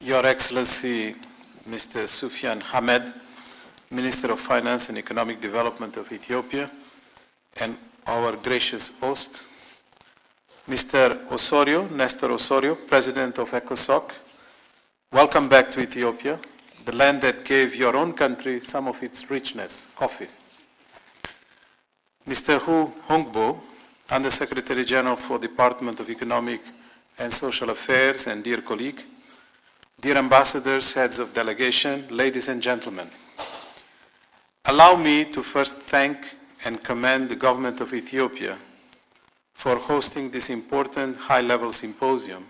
Your Excellency, Mr. Sufyan Hamed, Minister of Finance and Economic Development of Ethiopia, and our gracious host, Mr. Osorio, Nestor Osorio, President of ECOSOC, welcome back to Ethiopia, the land that gave your own country some of its richness, coffee. Mr. Hu Hongbo, Under-Secretary General for Department of Economic and Social Affairs, and dear colleague, dear ambassadors, heads of delegation, ladies and gentlemen. Allow me to first thank and commend the government of Ethiopia for hosting this important high-level symposium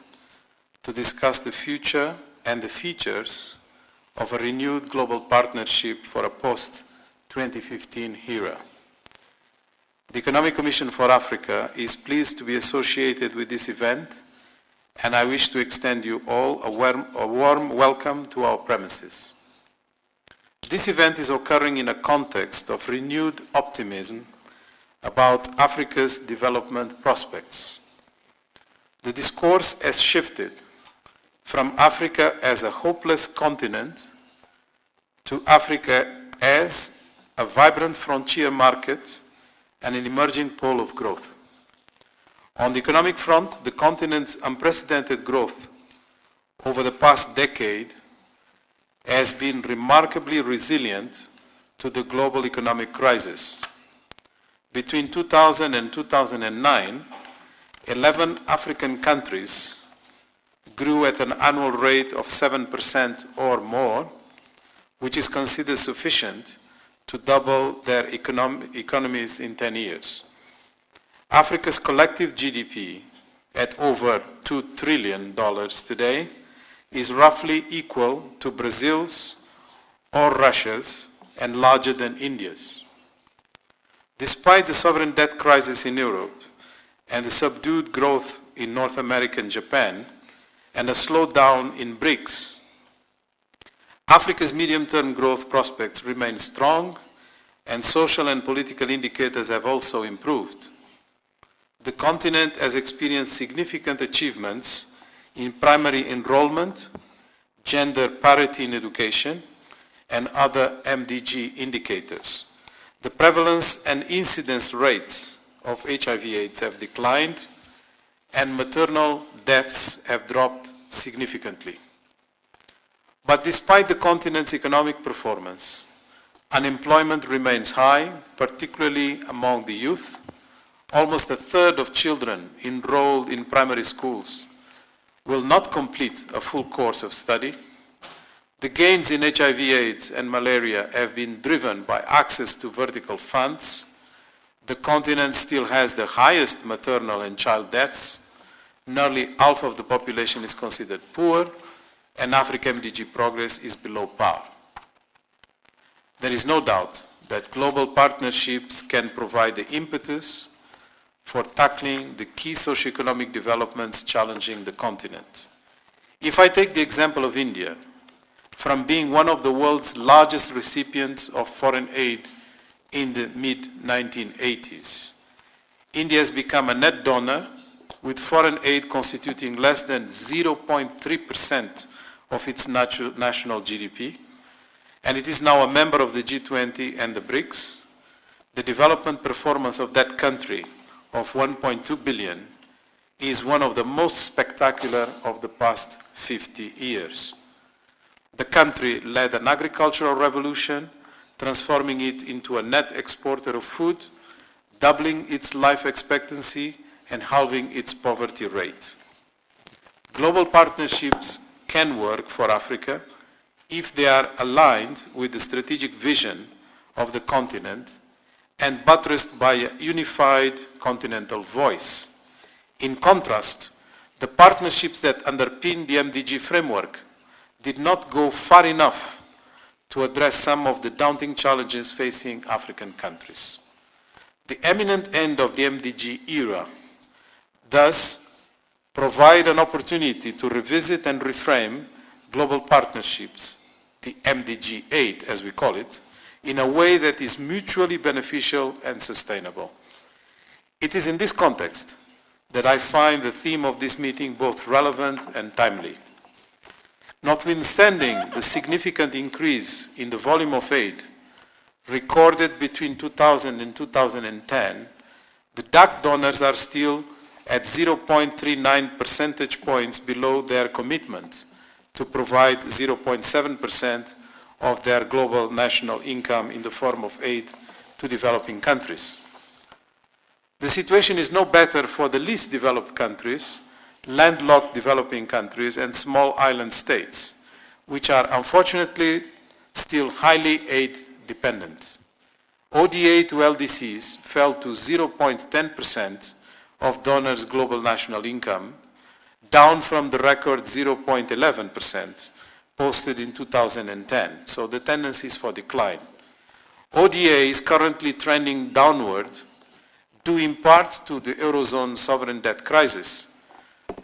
to discuss the future and the features of a renewed global partnership for a post-2015 era. The Economic Commission for Africa is pleased to be associated with this event, and I wish to extend you all a warm welcome to our premises. This event is occurring in a context of renewed optimism about Africa's development prospects. The discourse has shifted from Africa as a hopeless continent to Africa as a vibrant frontier market and an emerging pole of growth. On the economic front, the continent's unprecedented growth over the past decade has been remarkably resilient to the global economic crisis. Between 2000 and 2009, 11 African countries grew at an annual rate of 7% or more, which is considered sufficient to double their economies in 10 years. Africa's collective GDP, at over $2 trillion today, is roughly equal to Brazil's or Russia's and larger than India's. Despite the sovereign debt crisis in Europe and the subdued growth in North America and Japan and a slowdown in BRICS, Africa's medium-term growth prospects remain strong and social and political indicators have also improved. The continent has experienced significant achievements in primary enrollment, gender parity in education, and other MDG indicators. The prevalence and incidence rates of HIV/AIDS have declined, and maternal deaths have dropped significantly. But despite the continent's economic performance, unemployment remains high, particularly among the youth. Almost a third of children enrolled in primary schools will not complete a full course of study. The gains in HIV/AIDS and malaria have been driven by access to vertical funds. The continent still has the highest maternal and child deaths. Nearly half of the population is considered poor, and Africa MDG progress is below par. There is no doubt that global partnerships can provide the impetus for tackling the key socioeconomic developments challenging the continent. If I take the example of India, from being one of the world's largest recipients of foreign aid in the mid-1980s, India has become a net donor, with foreign aid constituting less than 0.3% of its national GDP, and it is now a member of the G20 and the BRICS. The development performance of that country of 1.2 billion is one of the most spectacular of the past 50 years. The country led an agricultural revolution, transforming it into a net exporter of food, doubling its life expectancy and halving its poverty rate. Global partnerships can work for Africa if they are aligned with the strategic vision of the continent and buttressed by a unified continental voice. In contrast, the partnerships that underpin the MDG framework did not go far enough to address some of the daunting challenges facing African countries. The imminent end of the MDG era thus provide an opportunity to revisit and reframe global partnerships, the MDG 8 as we call it, in a way that is mutually beneficial and sustainable. It is in this context that I find the theme of this meeting both relevant and timely. Notwithstanding the significant increase in the volume of aid recorded between 2000 and 2010, the DAC donors are still at 0.39 percentage points below their commitment to provide 0.7% of their global national income in the form of aid to developing countries. The situation is no better for the least developed countries, landlocked developing countries, and small island states, which are unfortunately still highly aid dependent. ODA to LDCs fell to 0.10% of donors' global national income, down from the record 0.11% posted in 2010. So the tendency is for decline. ODA is currently trending downward, due in part to the Eurozone sovereign debt crisis.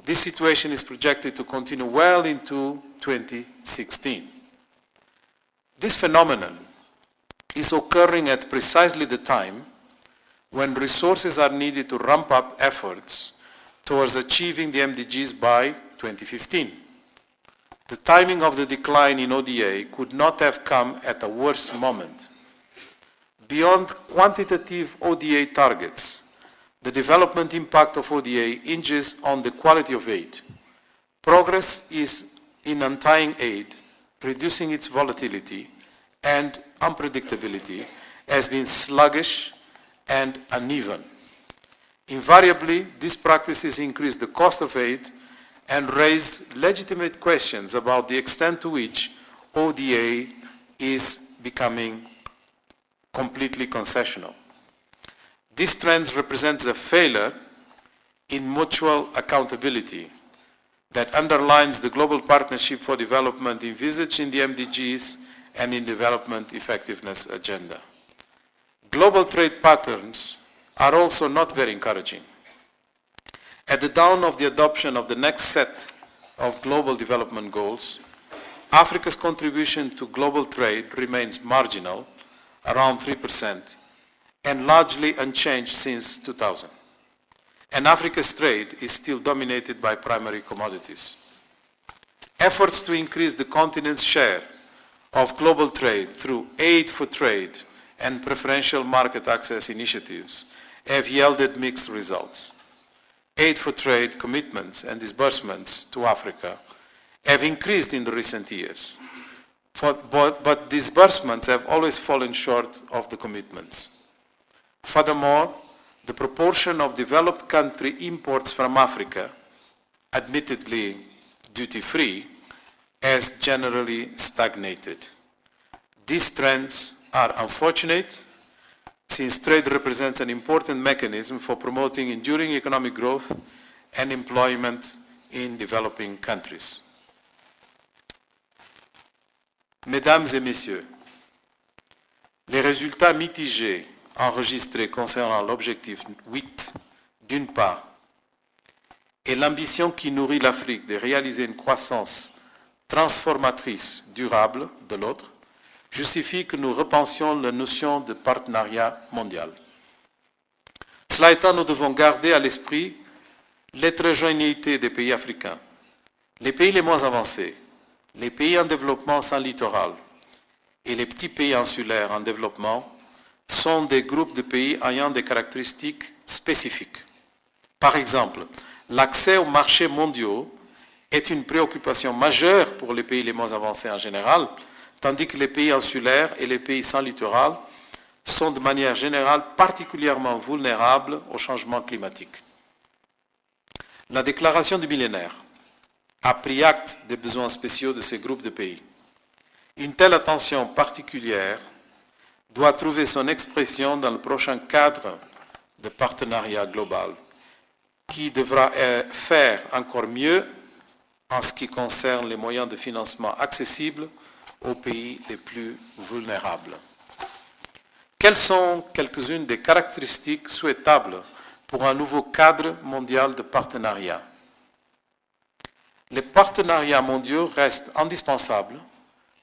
This situation is projected to continue well into 2016. This phenomenon is occurring at precisely the time when resources are needed to ramp up efforts towards achieving the MDGs by 2015. The timing of the decline in ODA could not have come at a worse moment. Beyond quantitative ODA targets, the development impact of ODA hinges on the quality of aid. Progress is in untying aid, reducing its volatility and unpredictability, has been sluggish and uneven. Invariably, these practices increase the cost of aid and raise legitimate questions about the extent to which ODA is becoming completely concessional. This trend represents a failure in mutual accountability that underlines the global partnership for development envisaged in the MDGs and in development effectiveness agenda. Global trade patterns are also not very encouraging. At the dawn of the adoption of the next set of global development goals, Africa's contribution to global trade remains marginal, around 3%, and largely unchanged since 2000. And Africa's trade is still dominated by primary commodities. Efforts to increase the continent's share of global trade through aid for trade and preferential market access initiatives have yielded mixed results. Aid for trade commitments and disbursements to Africa have increased in the recent years, but disbursements have always fallen short of the commitments. Furthermore, the proportion of developed country imports from Africa, admittedly duty-free, has generally stagnated. These trends are unfortunate, since trade represents an important mechanism for promoting enduring economic growth and employment in developing countries. Mesdames et Messieurs, les résultats mitigés enregistrés concernant l'objectif 8, d'une part, et l'ambition qui nourrit l'Afrique de réaliser une croissance transformatrice durable, de l'autre, justifie que nous repensions la notion de partenariat mondial. Cela étant, nous devons garder à l'esprit l'hétérogénéité des pays africains. Les pays les moins avancés, les pays en développement sans littoral et les petits pays insulaires en développement sont des groupes de pays ayant des caractéristiques spécifiques. Par exemple, l'accès aux marchés mondiaux est une préoccupation majeure pour les pays les moins avancés en général, tandis que les pays insulaires et les pays sans littoral sont de manière générale particulièrement vulnérables au changement climatique. La déclaration du millénaire a pris acte des besoins spéciaux de ces groupes de pays. Une telle attention particulière doit trouver son expression dans le prochain cadre de partenariat global, qui devra faire encore mieux en ce qui concerne les moyens de financement accessibles aux pays les plus vulnérables. Quelles sont quelques-unes des caractéristiques souhaitables pour un nouveau cadre mondial de partenariat? Les partenariats mondiaux restent indispensables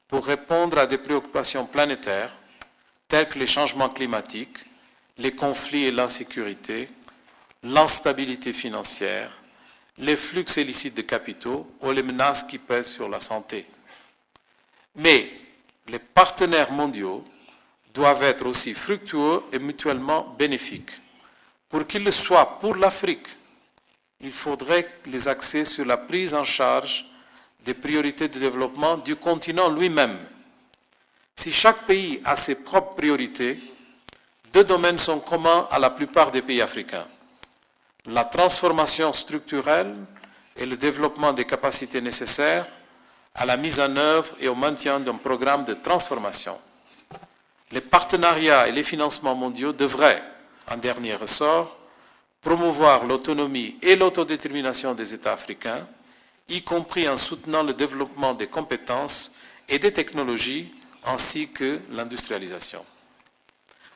pour répondre à des préoccupations planétaires telles que les changements climatiques, les conflits et l'insécurité, l'instabilité financière, les flux illicites de capitaux ou les menaces qui pèsent sur la santé. Mais les partenaires mondiaux doivent être aussi fructueux et mutuellement bénéfiques. Pour qu'ils le soient pour l'Afrique, il faudrait les axer sur la prise en charge des priorités de développement du continent lui-même. Si chaque pays a ses propres priorités, deux domaines sont communs à la plupart des pays africains: la transformation structurelle et le développement des capacités nécessaires à la mise en œuvre et au maintien d'un programme de transformation. Les partenariats et les financements mondiaux devraient, en dernier ressort, promouvoir l'autonomie et l'autodétermination des États africains, y compris en soutenant le développement des compétences et des technologies, ainsi que l'industrialisation.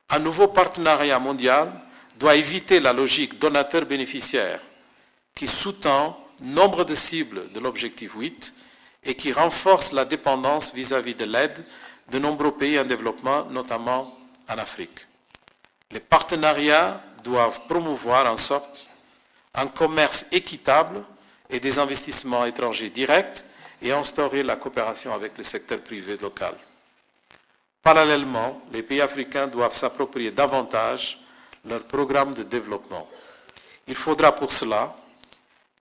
Un nouveau partenariat mondial doit éviter la logique donateur-bénéficiaire qui sous-tend nombre de cibles de l'objectif 8 et qui renforce la dépendance vis-à-vis de l'aide de nombreux pays en développement, notamment en Afrique. Les partenariats doivent promouvoir en sorte un commerce équitable et des investissements étrangers directs et instaurer la coopération avec le secteur privé local. Parallèlement, les pays africains doivent s'approprier davantage leur programme de développement. Il faudra pour cela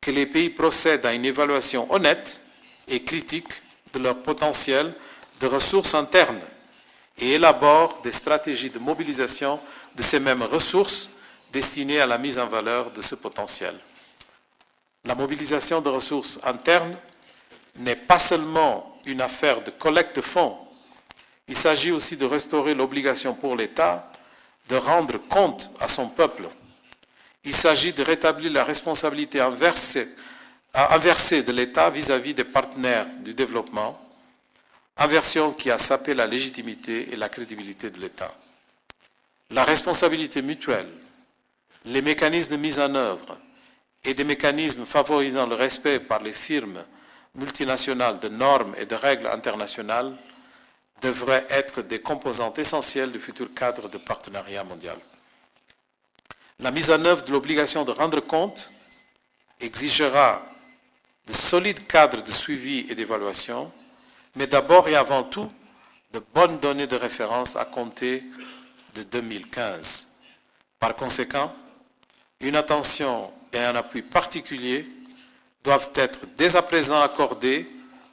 que les pays procèdent à une évaluation honnête et critique de leur potentiel de ressources internes et élaborent des stratégies de mobilisation de ces mêmes ressources destinées à la mise en valeur de ce potentiel. La mobilisation de ressources internes n'est pas seulement une affaire de collecte de fonds. Il s'agit aussi de restaurer l'obligation pour l'État de rendre compte à son peuple. Il s'agit de rétablir la responsabilité inversée de l'État vis-à-vis des partenaires du développement, inversion qui a sapé la légitimité et la crédibilité de l'État. La responsabilité mutuelle, les mécanismes de mise en œuvre et des mécanismes favorisant le respect par les firmes multinationales de normes et de règles internationales devraient être des composantes essentielles du futur cadre de partenariat mondial. La mise en œuvre de l'obligation de rendre compte exigera de solides cadres de suivi et d'évaluation, mais d'abord et avant tout de bonnes données de référence à compter de 2015. Par conséquent, une attention et un appui particulier doivent être dès à présent accordés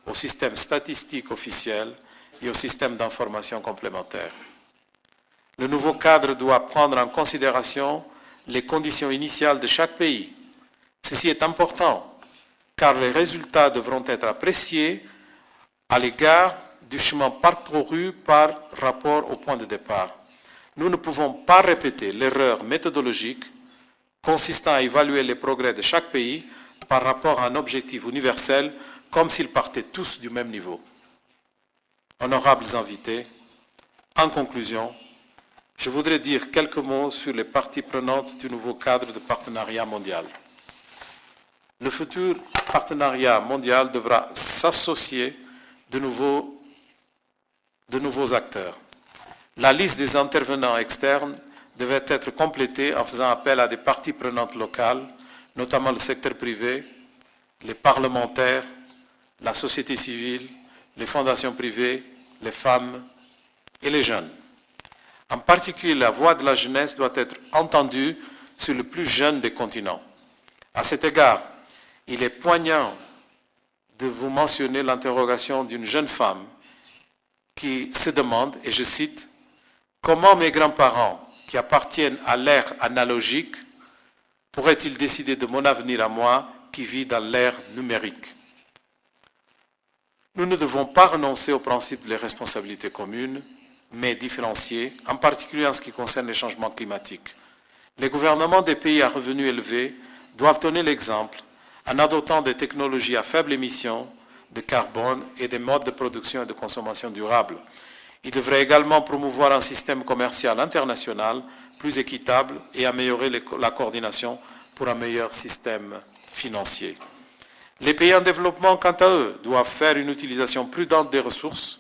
au système statistique officiel et au système d'information complémentaire. Le nouveau cadre doit prendre en considération les conditions initiales de chaque pays. Ceci est important, car les résultats devront être appréciés à l'égard du chemin parcouru par rapport au point de départ. Nous ne pouvons pas répéter l'erreur méthodologique consistant à évaluer les progrès de chaque pays par rapport à un objectif universel, comme s'ils partaient tous du même niveau. Honorables invités, en conclusion, je voudrais dire quelques mots sur les parties prenantes du nouveau cadre de partenariat mondial. Le futur partenariat mondial devra s'associer de nouveaux acteurs. La liste des intervenants externes devait être complétée en faisant appel à des parties prenantes locales, notamment le secteur privé, les parlementaires, la société civile, les fondations privées, les femmes et les jeunes. En particulier, la voix de la jeunesse doit être entendue sur le plus jeune des continents. À cet égard, il est poignant de vous mentionner l'interrogation d'une jeune femme qui se demande, et je cite, « Comment mes grands-parents, qui appartiennent à l'ère analogique, pourraient-ils décider de mon avenir à moi qui vis dans l'ère numérique ?» Nous ne devons pas renoncer au principe des responsabilités communes, mais différenciées, en particulier en ce qui concerne les changements climatiques. Les gouvernements des pays à revenus élevés doivent donner l'exemple en adoptant des technologies à faible émission de carbone et des modes de production et de consommation durables. Ils devraient également promouvoir un système commercial international plus équitable et améliorer la coordination pour un meilleur système financier. Les pays en développement, quant à eux, doivent faire une utilisation prudente des ressources,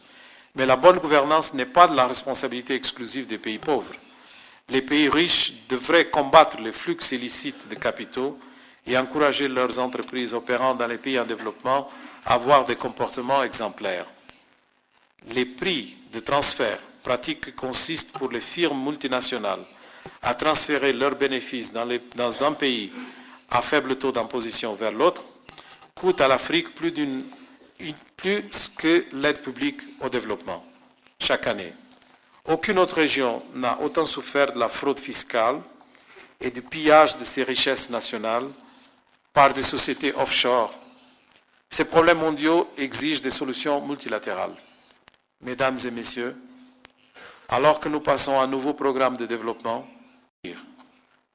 mais la bonne gouvernance n'est pas de la responsabilité exclusive des pays pauvres. Les pays riches devraient combattre les flux illicites de capitaux et encourager leurs entreprises opérant dans les pays en développement à avoir des comportements exemplaires. les prix de transfert, pratique qui consiste pour les firmes multinationales à transférer leurs bénéfices dans un pays à faible taux d'imposition vers l'autre, coûtent à l'Afrique plus que l'aide publique au développement chaque année. Aucune autre région n'a autant souffert de la fraude fiscale et du pillage de ses richesses nationales par des sociétés offshore. Ces problèmes mondiaux exigent des solutions multilatérales. Mesdames et messieurs, alors que nous passons à un nouveau programme de développement,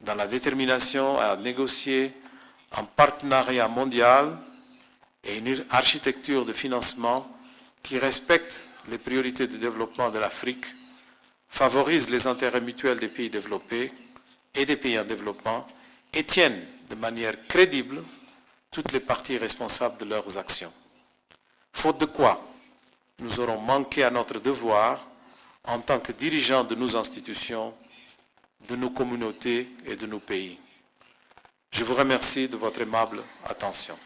dans la détermination à négocier un partenariat mondial et une architecture de financement qui respecte les priorités de développement de l'Afrique, favorise les intérêts mutuels des pays développés et des pays en développement et tiennent de manière crédible toutes les parties responsables de leurs actions. Faute de quoi, nous aurons manqué à notre devoir en tant que dirigeants de nos institutions, de nos communautés et de nos pays. Je vous remercie de votre aimable attention.